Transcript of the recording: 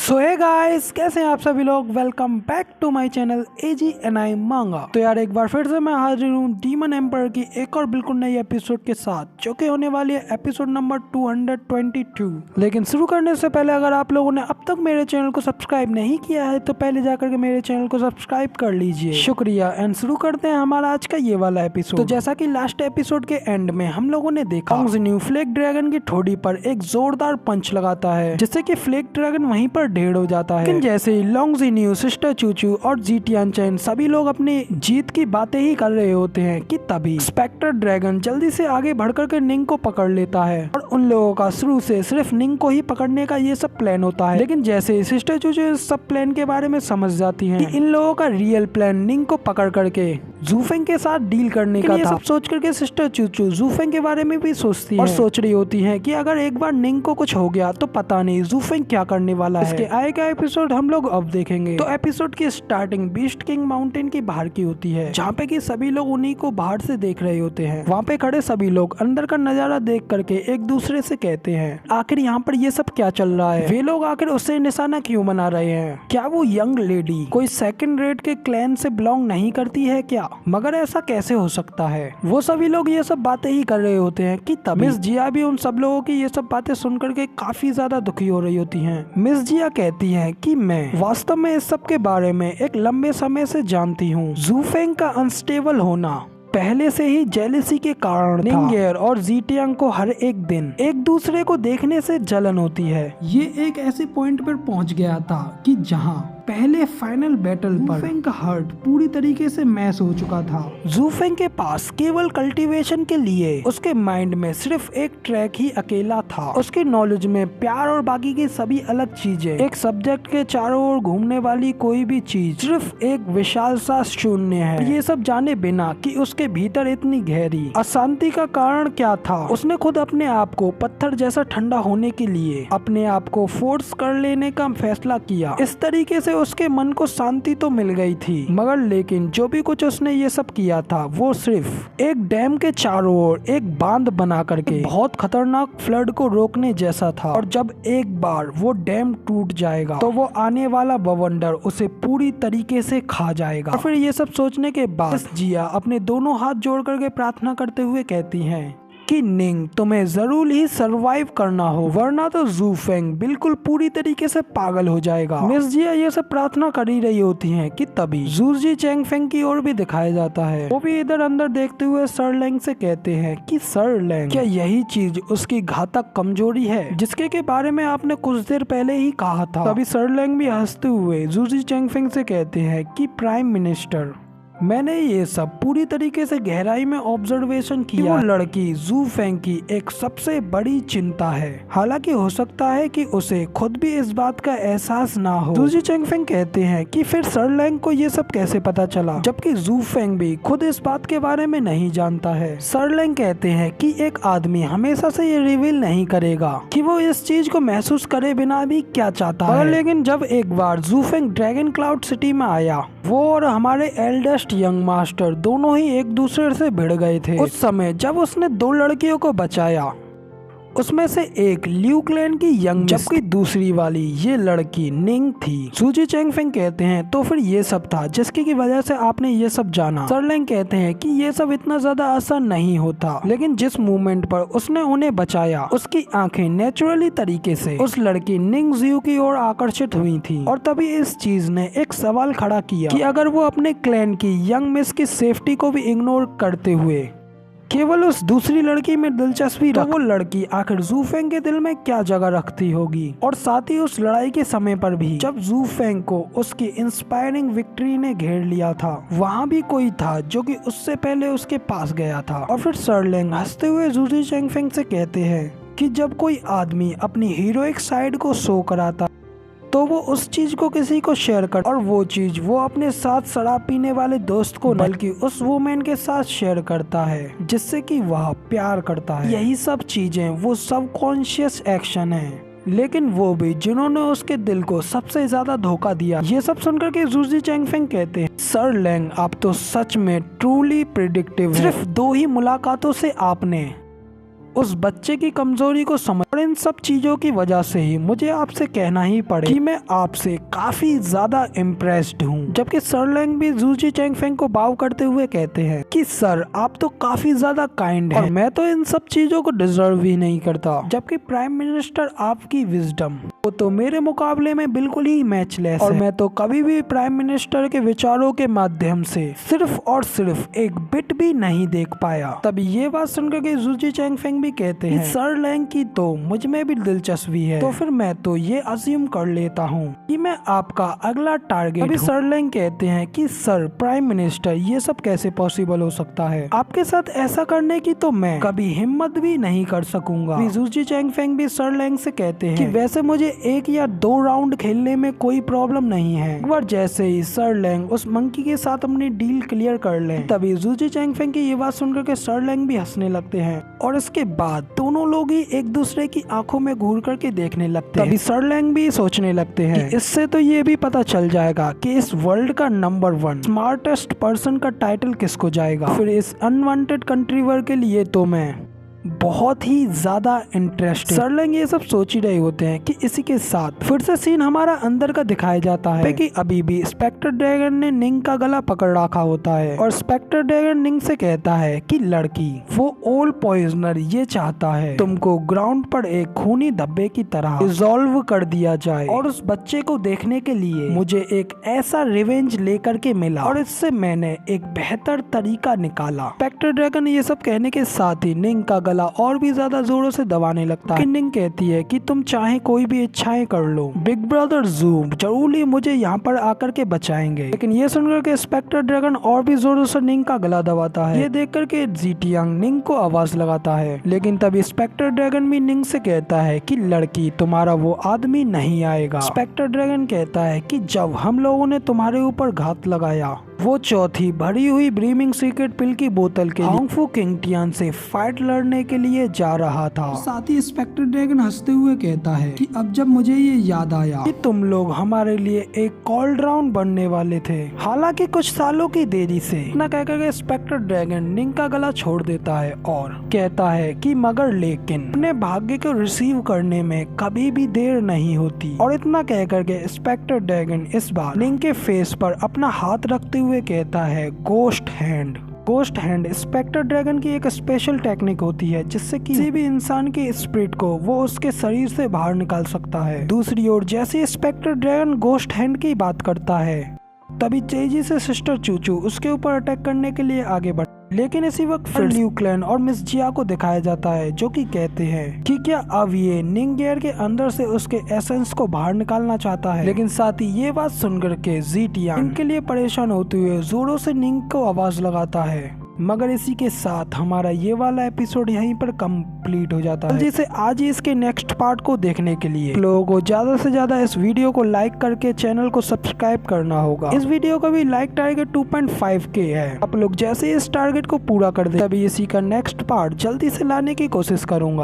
सो hey guys, कैसे हैं आप सभी लोग। Welcome back to my channel AGNI manga. तो यार एक बार फिर से मैं हाजिर हूँ डीमन एम्पायर की एक और बिल्कुल नई एपिसोड के साथ, जो कि होने वाली है एपिसोड नंबर 222। लेकिन शुरू करने से पहले अगर आप लोगों ने अब तक मेरे चैनल को सब्सक्राइब नहीं किया है तो पहले जाकर के मेरे चैनल को सब्सक्राइब कर लीजिए, शुक्रिया। एंड शुरू करते हैं हमारा आज का ये वाला एपिसोड। तो जैसा की लास्ट एपिसोड के एंड में हम लोगों ने देखा, न्यू फ्लेक ड्रैगन की ठोड़ी पर एक जोरदार पंच लगाता है, जिससे की फ्लेक ड्रैगन वहीं पर ढेर हो जाता है। लेकिन जैसे ही लॉन्गजिन्यू, सिस्टर चूचू और जीटियान चैन सभी लोग अपनी जीत की बातें ही कर रहे होते हैं कि तभी स्पेक्टर ड्रैगन जल्दी से आगे बढ़कर के निंग को पकड़ लेता है। और उन लोगों का शुरू से सिर्फ निंग को ही पकड़ने का ये सब प्लान होता है। लेकिन जैसे ही सिस्टर चूचू इस सब प्लान के बारे में समझ जाती हैं कि इन लोगों का रियल प्लान निंग को पकड़ करके जूफेंग के साथ डील करने का था, सब सोच करके सिस्टर चूचू जूफेंग के बारे में भी सोचती है और सोच रही होती है कि अगर एक बार निंग को कुछ हो गया तो पता नहीं जूफेंग क्या करने वाला है। इसके आए का एपिसोड हम लोग अब देखेंगे। तो एपिसोड की स्टार्टिंग बीस्ट किंग माउंटेन की बाहर की होती है, जहाँ पे कि सभी लोग उन्हीं को बाहर से देख रहे होते हैं। वहाँ पे खड़े सभी लोग अंदर का नजारा देख करके एक दूसरे से कहते हैं, आखिर यहाँ पर ये सब क्या चल रहा है, वे लोग आखिर उससे निशाना क्यों बना रहे हैं, क्या वो यंग लेडी कोई सेकंड रेट के क्लैन से बिलोंग नहीं करती है क्या, मगर ऐसा कैसे हो सकता है। वो सभी लोग ये सब बातें ही कर रहे होते हैं कि तभी मिस जिया भी उन सब लोगों की ये सब बातें सुन करके काफी ज्यादा दुखी हो रही होती हैं। मिस जिया कहती है कि मैं वास्तव में इस सब के बारे में एक लंबे समय से जानती हूँ। जूफेंग का अनस्टेबल होना पहले से ही जेलिसी के कारण था। निंगेर और जीटियांग को हर एक दिन एक दूसरे को देखने से जलन होती है। ये एक ऐसे पॉइंट पर पहुंच गया था कि जहां पहले फाइनल बैटल पर जूफेंग का हार्ट पूरी तरीके से मैस हो चुका था। जूफेंग के पास केवल कल्टीवेशन के लिए उसके माइंड में सिर्फ एक ट्रैक ही अकेला था। उसके नॉलेज में प्यार और बाकी की सभी अलग चीजें, एक सब्जेक्ट के चारों ओर घूमने वाली कोई भी चीज सिर्फ एक विशाल सा शून्य है। ये सब जाने बिना कि उसके भीतर इतनी गहरी अशांति का कारण क्या था, उसने खुद अपने आप को पत्थर जैसा ठंडा होने के लिए अपने आप को फोर्स कर लेने का फैसला किया। इस तरीके से उसके मन को शांति तो मिल गई थी, मगर लेकिन जो भी कुछ उसने ये सब किया था वो सिर्फ एक डैम के चारों ओर एक बांध बना करके बहुत खतरनाक फ्लड को रोकने जैसा था। और जब एक बार वो डैम टूट जाएगा तो वो आने वाला बवंडर उसे पूरी तरीके से खा जाएगा। और फिर ये सब सोचने के बाद जिया अपने दोनों हाथ जोड़ करके प्रार्थना करते हुए कहती हैं कि निंग, तुम्हें जरूर ही सरवाइव करना हो, वरना तो जूफेंग बिल्कुल पूरी तरीके से पागल हो जाएगा। मिस जिया ये सब प्रार्थना कर ही रही होती हैं कि तभी जूजी चैंगफेंग की ओर भी दिखाया जाता है। वो भी इधर अंदर देखते हुए सर लैंग से कहते हैं कि सर लैंग, क्या यही चीज उसकी घातक कमजोरी है जिसके के बारे में आपने कुछ देर पहले ही कहा था। तभी सर लैंग भी हंसते हुए जूजी चैंगफेंग से कहते हैं कि प्राइम मिनिस्टर, मैंने ये सब पूरी तरीके से गहराई में ऑब्जर्वेशन किया। वो लड़की जूफेंग की एक सबसे बड़ी चिंता है, हालांकि हो सकता है कि उसे खुद भी इस बात का एहसास ना हो। जूजी चैंगफेंग कहते हैं कि फिर सर लैंग को ये सब कैसे पता चला, जबकि जूफेंग भी खुद इस बात के बारे में नहीं जानता है। सर लैंग कहते हैं कि एक आदमी हमेशा से ये रिवील नहीं करेगा कि वो इस चीज को महसूस करे बिना भी क्या चाहता है। लेकिन जब एक बार जूफेंग ड्रैगन क्लाउड सिटी में आया, वो और हमारे एल्डेस्ट यंग मास्टर दोनों ही एक दूसरे से भिड़ गए थे। उस समय जब उसने दो लड़कियों को बचाया, उसमें से एक ल्यू क्लैन की यंग, जबकि दूसरी वाली ये लड़की निंग थी। सूजी चैंगफेंग कहते हैं तो फिर ये सब था जिसकी की वजह से आपने ये सब जाना। सर लैंग कहते हैं कि ये सब इतना ज्यादा आसान नहीं होता, लेकिन जिस मोमेंट पर उसने उन्हें बचाया, उसकी आंखें नेचुरली तरीके से उस लड़की निंग जियो की ओर आकर्षित हुई थी। और तभी इस चीज ने एक सवाल खड़ा किया कि अगर वो अपने क्लैन की यंग मिस की सेफ्टी को भी इग्नोर करते हुए केवल उस दूसरी लड़की में दिलचस्पी रख, तो वो लड़की आखिर जूफेंग के दिल में क्या जगह रखती होगी। और साथ ही उस लड़ाई के समय पर भी जब जूफेंग को उसकी इंस्पायरिंग विक्ट्री ने घेर लिया था, वहाँ भी कोई था जो कि उससे पहले उसके पास गया था। और फिर सर लैंग हंसते हुए जूजी चैंगफेंग से कहते हैं कि जब कोई आदमी अपनी हीरोइक साइड को शो कराता तो वो उस चीज को किसी को शेयर कर, और वो चीज वो अपने साथ शराब पीने वाले दोस्त को बल्कि उस वुमेन के साथ शेयर करता है जिससे कि वह प्यार करता है। यही सब चीजें वो सबकॉन्शियस एक्शन है, लेकिन वो भी जिन्होंने उसके दिल को सबसे ज्यादा धोखा दिया। ये सब सुनकर के जूजी चैंगफेंग कहते हैं, सर लैंग, आप तो सच में ट्रूली प्रिडिक्टिव है। सिर्फ 2 ही मुलाकातों से आपने उस बच्चे की कमजोरी को समझ, और इन सब चीजों की वजह से ही मुझे आपसे कहना ही पड़े कि मैं आपसे काफी ज्यादा इम्प्रेस्ड हूँ। जबकि सर लैंग भी जू जी चैंगफेंग को बाव करते हुए कहते हैं कि सर आप तो काफी ज्यादा काइंड हैं और मैं तो इन सब चीजों को डिजर्व ही नहीं करता। जबकि प्राइम मिनिस्टर आपकी विजडम वो तो मेरे मुकाबले में बिल्कुल ही मैचलेस है और मैं तो कभी भी प्राइम मिनिस्टर के विचारों के माध्यम से सिर्फ और सिर्फ एक बिट भी नहीं देख पाया। तभी ये बात सुनकर के जू जी चैंगफेंग भी कहते हैं सर लैंग की तो मुझ में भी दिलचस्पी है, तो फिर मैं तो ये अज्यूम कर लेता हूँ कि मैं आपका अगला टारगेट। अभी सर लैंग कहते हैं कि सर प्राइम मिनिस्टर ये सब कैसे पॉसिबल हो सकता है, आपके साथ ऐसा करने की तो मैं कभी हिम्मत भी नहीं कर सकूंगा। जू जी चैंगफेंग भी सर लैंग से कहते हैं कि वैसे मुझे 1 या 2 राउंड खेलने में कोई प्रॉब्लम नहीं है, एक बार जैसे ही सर लैंग उस मंकी के साथ अपनी डील क्लियर कर लें। तभी जू जी चैंगफेंग की ये बात सुनकर के सर लैंग भी हंसने लगते हैं और इसके बाद दोनों लोग ही एक दूसरे की आंखों में घूर करके देखने लगते हैं। तभी सर लैंग भी सोचने लगते हैं कि इससे तो ये भी पता चल जाएगा कि इस वर्ल्ड का नंबर 1 स्मार्टेस्ट पर्सन का टाइटल किसको जाएगा। फिर इस अनवांटेड कंट्रीवर के लिए तो मैं बहुत ही ज्यादा इंटरेस्टेड। सर लैंग ये सब सोच ही रहे होते हैं कि इसी के साथ फिर से सीन हमारा अंदर का दिखाया जाता है कि अभी भी स्पेक्टर ड्रैगन ने निंग का गला पकड़ रखा होता है और स्पेक्टर ड्रैगन निंग से कहता है कि लड़की वो ओल्ड पॉइजनर ये चाहता है तुमको ग्राउंड पर एक खूनी धब्बे की तरह डिसॉल्व कर दिया जाए और उस बच्चे को देखने के लिए मुझे एक ऐसा रिवेंज लेकर के मिला और इससे मैंने एक बेहतर तरीका निकाला। स्पेक्टर ड्रैगन ये सब कहने के साथ ही निंग का और भी ज्यादा जोरों से दबाने लगता है। निंग कहती है कि तुम चाहे कोई भी इच्छाएं कर लो, बिग ब्रदर जू जरूर ही मुझे यहाँ पर आकर के बचाएंगे। लेकिन ये सुनकर के स्पेक्टर ड्रैगन और भी जोरों से निंग का गला दबाता है। ये देख करके जीटियांग निंग को आवाज लगाता है, लेकिन तभी स्पेक्टर ड्रैगन भी निंग से कहता है कि लड़की तुम्हारा वो आदमी नहीं आएगा। स्पेक्टर ड्रैगन कहता है कि जब हम लोगों ने तुम्हारे ऊपर घात लगाया वो चौथी भरी हुई ब्रीमिंग सीक्रेट पिल की बोतल के होंगफू किंगटियान से फाइट लड़ने के लिए जा रहा था। साथ ही स्पेक्टर ड्रैगन हंसते हुए कहता है कि अब जब मुझे ये याद आया कि तुम लोग हमारे लिए एक कॉल्ड राउंड बनने वाले थे, हालांकि कुछ सालों की देरी से। इतना कहकर के स्पेक्टर ड्रैगन निंग का गला छोड़ देता है और कहता है कि मगर लेकिन अपने भाग्य को रिसीव करने में कभी भी देर नहीं होती। और इतना कहकर के स्पेक्टर ड्रैगन इस बार निंग के फेस पर अपना हाथ रखते हुए कहता है ghost hand. Ghost hand specter dragon की एक स्पेशल टेक्निक होती है जिससे किसी भी इंसान के स्पिरिट को वो उसके शरीर से बाहर निकाल सकता है। दूसरी ओर जैसे स्पेक्टर ड्रैगन गोस्ट हैंड की बात करता है तभी तेजी से सिस्टर चूचू उसके ऊपर अटैक करने के लिए आगे बढ़, लेकिन इसी वक्त फिर लिu क्लैन और मिस जिया को दिखाया जाता है जो कि कहते हैं कि क्या अब ये निंग गेयर के अंदर से उसके एसेंस को बाहर निकालना चाहता है। लेकिन साथ ही ये बात सुनकर के जीटियांग इनके लिए परेशान होते हुए जोरों से निंग को आवाज लगाता है। मगर इसी के साथ हमारा ये वाला एपिसोड यहीं पर कंप्लीट हो जाता है। जिसे आज ही इसके नेक्स्ट पार्ट को देखने के लिए लोगों को ज्यादा से ज्यादा इस वीडियो को लाइक करके चैनल को सब्सक्राइब करना होगा। इस वीडियो का भी लाइक टारगेट 2.5K है। आप लोग जैसे इस टारगेट को पूरा कर दे तभी इसी का नेक्स्ट पार्ट जल्दी से लाने की कोशिश करूंगा।